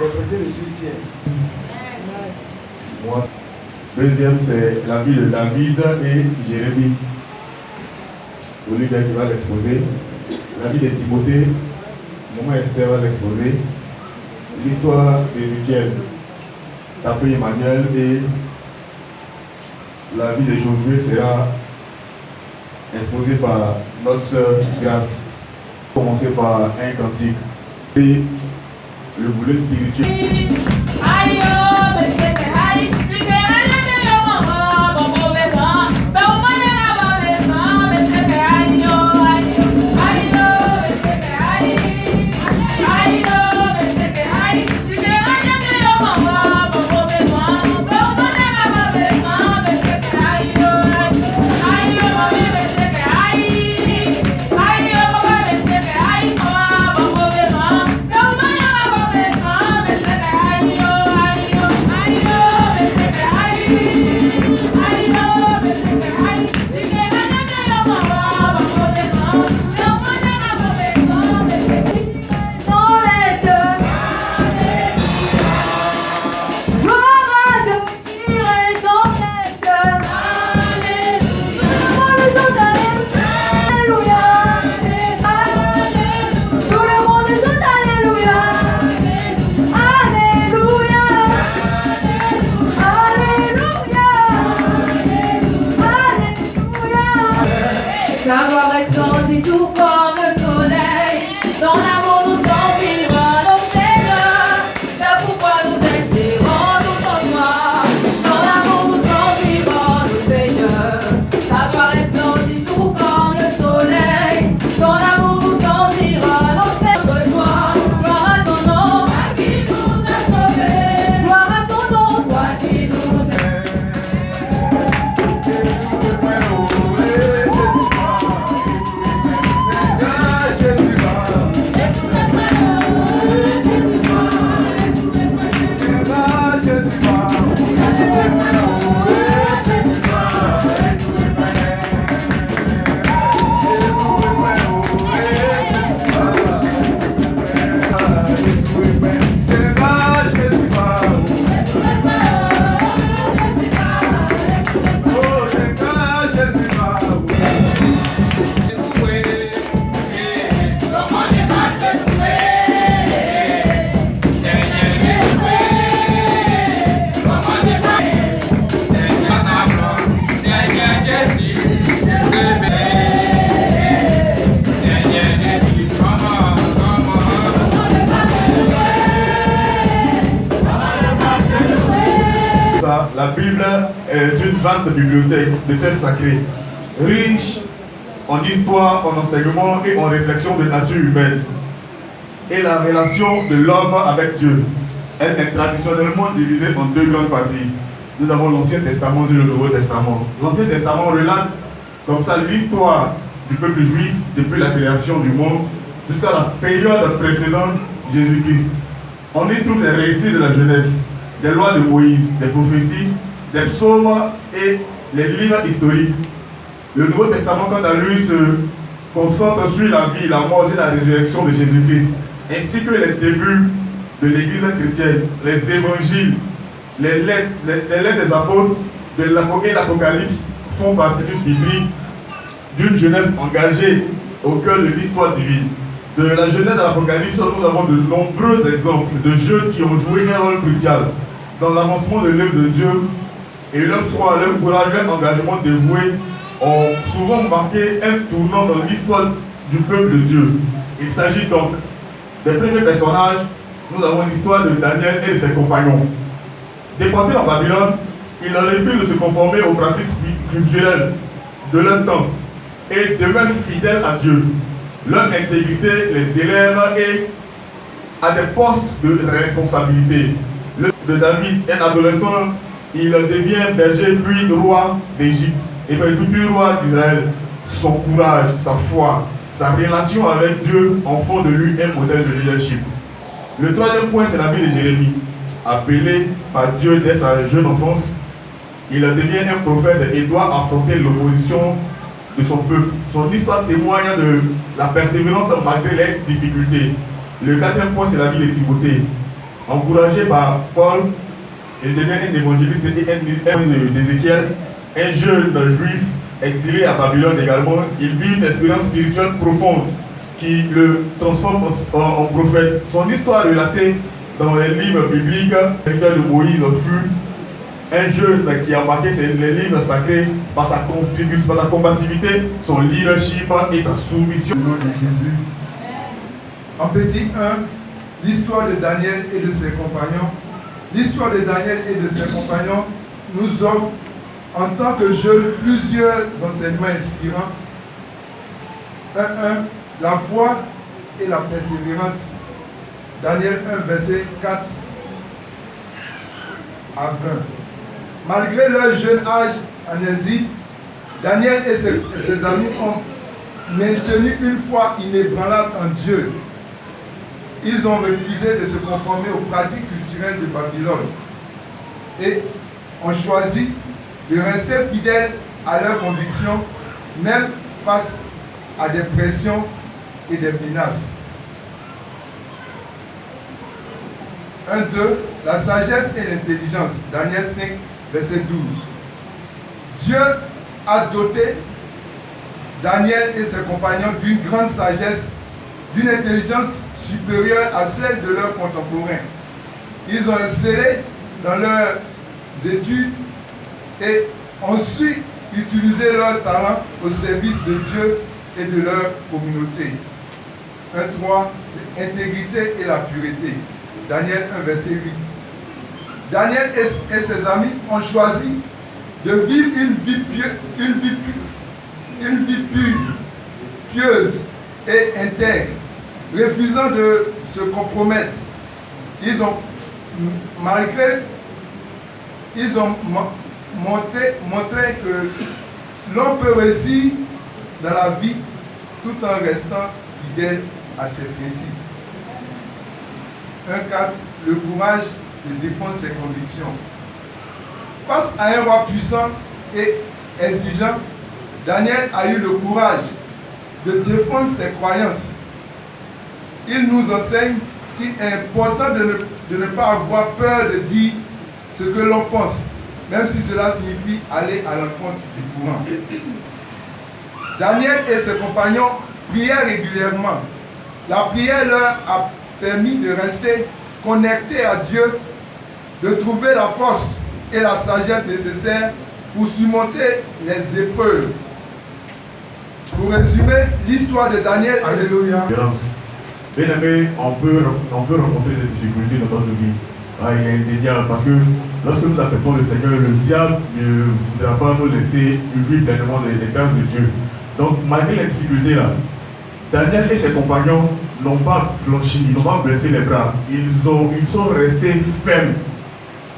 Prêcher le ciel. Moi. Deuxième, c'est la vie de David et Jérémie. Olivier qui va l'exposer. La vie de Timothée, maman Esther va l'exposer. L'histoire d'Ézéchiel, tapé Emmanuel, et la vie de Josué sera exposée par notre sœur Grâce. Commencer par un cantique et le boulet spirituel. La gloire resplendit tout comme le soleil, dans l'amour nous environs nos Seigneur. C'est pourquoi nous espérons tout en toi, dans l'amour nous environs nos Seigneur. La gloire resplendit tout comme le soleil, dans l'amour nous environs nos Seigneur. Gloire à ton nom, toi qui nous as sauvés. Gloire à ton nom, toi qui nous as La Bible est une vaste bibliothèque de textes sacrés, riche en histoire, en enseignement et en réflexion de nature humaine. Et la relation de l'homme avec Dieu, elle est traditionnellement divisée en deux grandes parties. Nous avons l'Ancien Testament et le Nouveau Testament. L'Ancien Testament relate comme ça l'histoire du peuple juif depuis la création du monde jusqu'à la période précédente de Jésus-Christ. On y trouve les récits de la jeunesse, des lois de Moïse, des prophéties, des psaumes et les livres historiques. Le Nouveau Testament, quant à lui, se concentre sur la vie, la mort et la résurrection de Jésus-Christ, ainsi que les débuts de l'Église chrétienne, les évangiles, les lettres des apôtres et l'Apocalypse font partie d'une biblique, d'une jeunesse engagée au cœur de l'histoire divine. De la jeunesse à l'Apocalypse, nous avons de nombreux exemples de jeunes qui ont joué un rôle crucial dans l'avancement de l'œuvre de Dieu, et leur foi, leur courage, leur engagement dévoué ont souvent marqué un tournant dans l'histoire du peuple de Dieu. Il s'agit donc des premiers personnages. Nous avons l'histoire de Daniel et de ses compagnons. Déportés en Babylone, ils refusent de se conformer aux pratiques culturelles de leur temps et demeurent fidèles à Dieu. Leur intégrité les élève et à des postes de responsabilité. De David, un adolescent, il devient berger puis roi d'Égypte et puis roi d'Israël. Son courage, sa foi, sa relation avec Dieu en font de lui un modèle de leadership. Le troisième point, c'est la vie de Jérémie. Appelé par Dieu dès sa jeune enfance, il devient un prophète et doit affronter l'opposition de son peuple. Son histoire témoigne de la persévérance malgré les difficultés. Le quatrième point, c'est la vie de Timothée. Encouragé par Paul, il devient un évangéliste et un d'Ézéchiel, un jeune juif exilé à Babylone également. Il vit une expérience spirituelle profonde qui le transforme en prophète. Son histoire relatée dans les livres bibliques, l'histoire de Moïse fut un jeune qui a marqué les livres sacrés par sa contribution, par sa combativité, son leadership et sa soumission. Au nom de Jésus. En petit 1, l'histoire de Daniel et de ses compagnons. L'histoire de Daniel et de ses compagnons nous offre en tant que jeunes plusieurs enseignements inspirants. 1.1. La foi et la persévérance. Daniel 1, verset 4 à 20. Malgré leur jeune âge en exil, Daniel et ses amis ont maintenu une foi inébranlable en Dieu. Ils ont refusé de se conformer aux pratiques culturelles de Babylone et ont choisi de rester fidèles à leurs convictions, même face à des pressions et des menaces. 1.2. La sagesse et l'intelligence. Daniel 5, verset 12. Dieu a doté Daniel et ses compagnons d'une grande sagesse, d'une intelligence supérieure à celle de leurs contemporains. Ils ont excellé dans leurs études et ont su utiliser leur talent au service de Dieu et de leur communauté. 1.3. L'intégrité et la pureté. Daniel 1, verset 8. Daniel et ses amis ont choisi de vivre une vie pure, pieuse et intègre, refusant de se compromettre. Ils ont montré que l'on peut réussir dans la vie tout en restant fidèle à ses principes. 1.4. Le courage de défendre ses convictions. Face à un roi puissant et exigeant, Daniel a eu le courage de défendre ses croyances. Il nous enseigne qu'il est important de ne pas avoir peur de dire ce que l'on pense, même si cela signifie aller à l'encontre du courant. Daniel et ses compagnons priaient régulièrement. La prière leur a permis de rester connectés à Dieu, de trouver la force et la sagesse nécessaires pour surmonter les épreuves. Pour résumer l'histoire de Daniel, alléluia. Bien aimé, on peut rencontrer des difficultés dans notre vie. Il est indéniable parce que lorsque nous acceptons le Seigneur, le diable ne voudra pas nous laisser vivre pleinement les grâces de Dieu. Donc malgré les difficultés là, Daniel et ses compagnons n'ont pas flanchi, ils n'ont pas baissé les bras. Ils sont restés fermes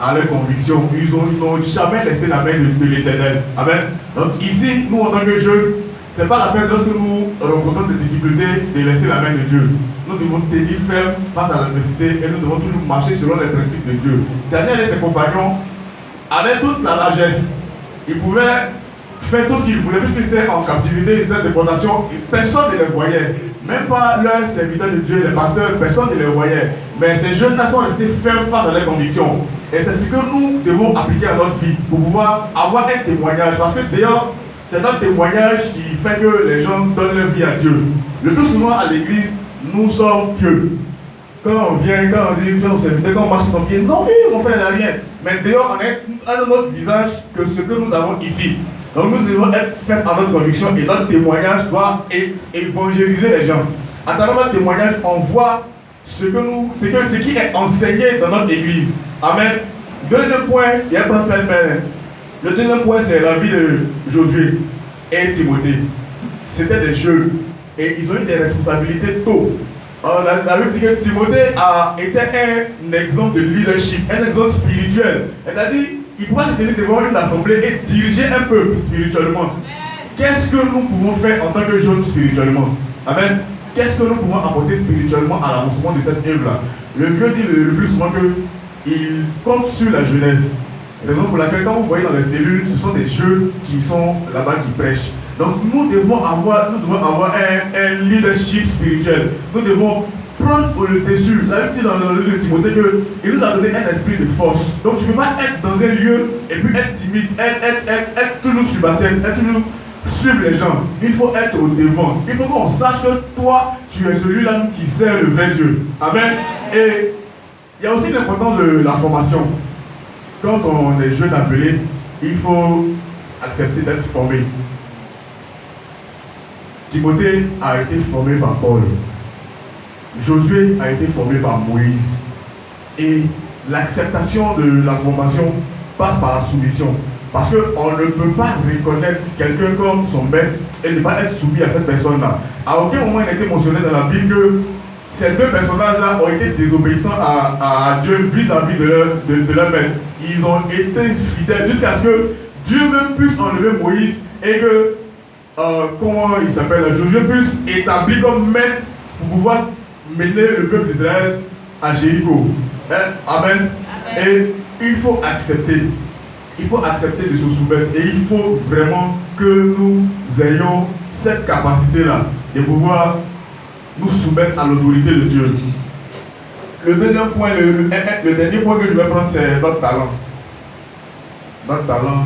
à leurs convictions. Ils n'ont jamais laissé la main de l'Éternel. Amen. Donc ici, nous en tant que jeunes, ce n'est pas la peine lorsque nous rencontrons des difficultés de laisser la main de Dieu. Nous devons tenir ferme face à l'adversité et nous devons toujours marcher selon les principes de Dieu. Daniel et ses compagnons avaient toute la largesse. Ils pouvaient faire tout ce qu'ils voulaient, puisqu'ils étaient en captivité, ils étaient en déportation, personne ne les voyait. Même pas leurs serviteurs de Dieu, les pasteurs, personne ne les voyait. Mais ces jeunes-là sont restés fermes face à leurs convictions. Et c'est ce que nous devons appliquer à notre vie pour pouvoir avoir un témoignage. Parce que d'ailleurs, c'est notre témoignage qui fait que les gens donnent leur vie à Dieu. Le plus souvent à l'église, nous sommes pieux. Quand on vient, quand on dit, quand on marche sur son pied, non, oui, mon frère n'a rien. Mais d'ailleurs, on a un autre visage que ce que nous avons ici. Donc nous devons être faits à notre conviction et notre témoignage doit évangéliser les gens. À travers notre témoignage, on voit ce qui est enseigné dans notre église. Amen. Deuxième point, il y a un plan pêle-mêle. Le deuxième point, c'est la vie de Josué et Timothée. C'était des jeunes et ils ont eu des responsabilités tôt. La Bible dit que Timothée a été un exemple de leadership, un exemple spirituel. C'est-à-dire, il pouvait se tenir devant une assemblée et diriger un peuple spirituellement. Qu'est-ce que nous pouvons faire en tant que jeunes spirituellement? Amen. Qu'est-ce que nous pouvons apporter spirituellement à l'avancement de cette œuvre-là? Le vieux dit le plus souvent qu'il compte sur la jeunesse. Raison pour laquelle, quand vous voyez dans les cellules, ce sont des jeunes qui sont là-bas qui prêchent. Donc nous devons avoir un leadership spirituel. Nous devons prendre le dessus. Vous avez dit dans le livre de Timothée qu'il nous a donné un esprit de force. Donc tu ne peux pas être dans un lieu et puis être timide, être toujours subalterne, être toujours suivre les gens. Il faut être au devant. Il faut qu'on sache que toi, tu es celui-là qui sert le vrai Dieu. Amen. Et il y a aussi l'importance de la formation. Quand on est jeune appelé, il faut accepter d'être formé. Timothée a été formé par Paul. Josué a été formé par Moïse. Et l'acceptation de la formation passe par la soumission. Parce qu'on ne peut pas reconnaître quelqu'un comme son maître et ne pas être soumis à cette personne-là. À aucun moment il a été mentionné dans la Bible que ces deux personnages-là ont été désobéissants à Dieu vis-à-vis de leur maître. Ils ont été fidèles jusqu'à ce que Dieu même puisse enlever Moïse et que, comment il s'appelle, Josué puisse établir comme maître pour pouvoir mener le peuple d'Israël à Jéricho. Amen. Et il faut accepter. Il faut accepter de se soumettre et il faut vraiment que nous ayons cette capacité-là de pouvoir nous soumettre à l'autorité de Dieu. Le deuxième point, le dernier point que je vais prendre, c'est notre talent. Notre talent.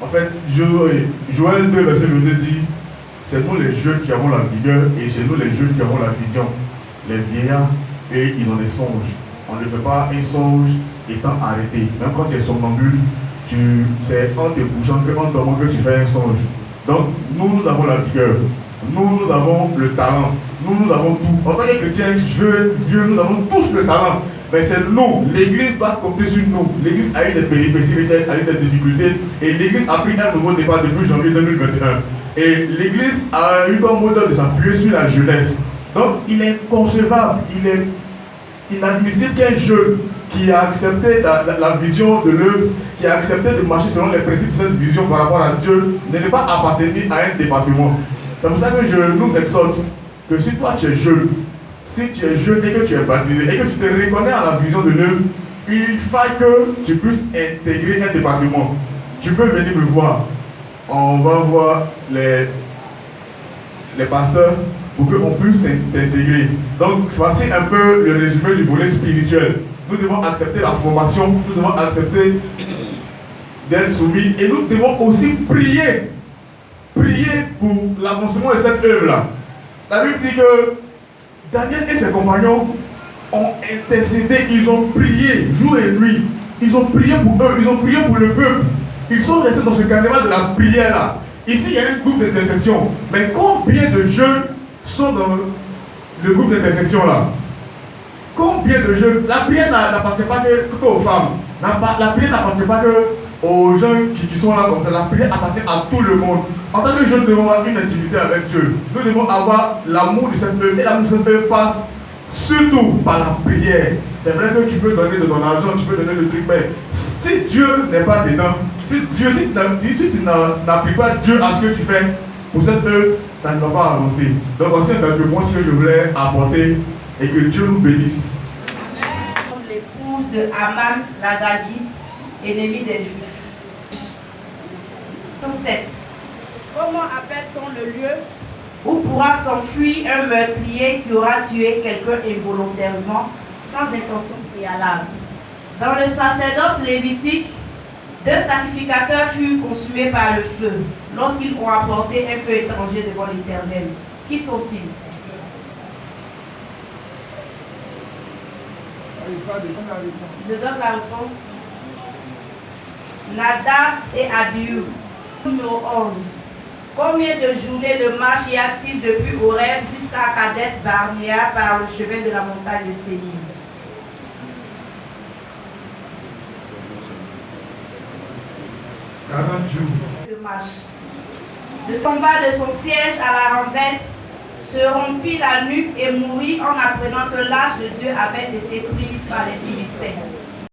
En fait, Joël 2, verset 22 dit, c'est nous les jeunes qui avons la vigueur et c'est nous les jeunes qui avons la vision. Les vieillards, et ils ont des songes. On ne fait pas un songe étant arrêté. Même quand tu es somnambule, c'est en te couchant en dormant que tu fais un songe. Donc, nous avons la vigueur. Nous avons le talent. Nous avons tout. En tant que chrétiens, Dieu, nous avons tous le talent. Mais c'est nous. L'église va compter sur nous. L'église a eu des péripéties, a eu des difficultés. Et l'église a pris un nouveau départ depuis janvier 2021. Et l'église a eu comme modèle de s'appuyer sur la jeunesse. Donc, il est inconcevable, il est inadmissible qu'un jeune qui a accepté la vision de l'œuvre, qui a accepté de marcher selon les principes de cette vision par rapport à Dieu, ne pas appartenir à un département. C'est pour ça que je nous exhorte que si toi tu es jeune, si tu es jeune et que tu es baptisé et que tu te reconnais à la vision de l'œuvre, il faut que tu puisses intégrer un département. Tu peux venir me voir. On va voir les pasteurs pour qu'on puisse t'intégrer. Donc, voici un peu le résumé du volet spirituel. Nous devons accepter la formation, nous devons accepter d'être soumis et nous devons aussi prier. Prier pour l'avancement de cette œuvre-là. La Bible dit que Daniel et ses compagnons ont intercédé, ils ont prié jour et nuit. Ils ont prié pour eux, ils ont prié pour le peuple. Ils sont restés dans ce carnaval de la prière-là. Ici, il y a un groupe d'intercession. Mais combien de jeunes sont dans le groupe d'intercession-là? Combien de jeunes? La prière n'appartient pas qu'aux femmes. La prière n'appartient pas aux gens qui sont là comme ça. La prière appartient à tout le monde. En tant que jeunes, nous devons avoir une intimité avec Dieu. Nous devons avoir l'amour de cette œuvre. Et l'amour de cette œuvre passe surtout par la prière. C'est vrai que tu peux donner de ton argent, tu peux donner de trucs, mais si Dieu n'est pas dedans, si tu n'appliques pas Dieu à ce que tu fais pour cette œuvre, ça ne va pas avancer. Donc voici un quelques points que je voulais apporter et que Dieu nous bénisse. L'épouse de Aman l'Agagite, ennemi des Juifs. 7. Comment appelle-t-on le lieu où pourra s'enfuir un meurtrier qui aura tué quelqu'un involontairement sans intention préalable? Dans le sacerdoce lévitique, 2 sacrificateurs furent consumés par le feu lorsqu'ils ont apporté un feu étranger devant l'Éternel. Qui sont-ils? Je donne la réponse. Nadab et Abihu. Numéro 11. Combien de journées de marche y a-t-il depuis Horeb jusqu'à Kadesh Barnea par le chemin de la montagne de Séir? De marche. Le combat de son siège à la renverse se rompit la nuque et mourut en apprenant que l'arche de Dieu avait été prise par les Philistins.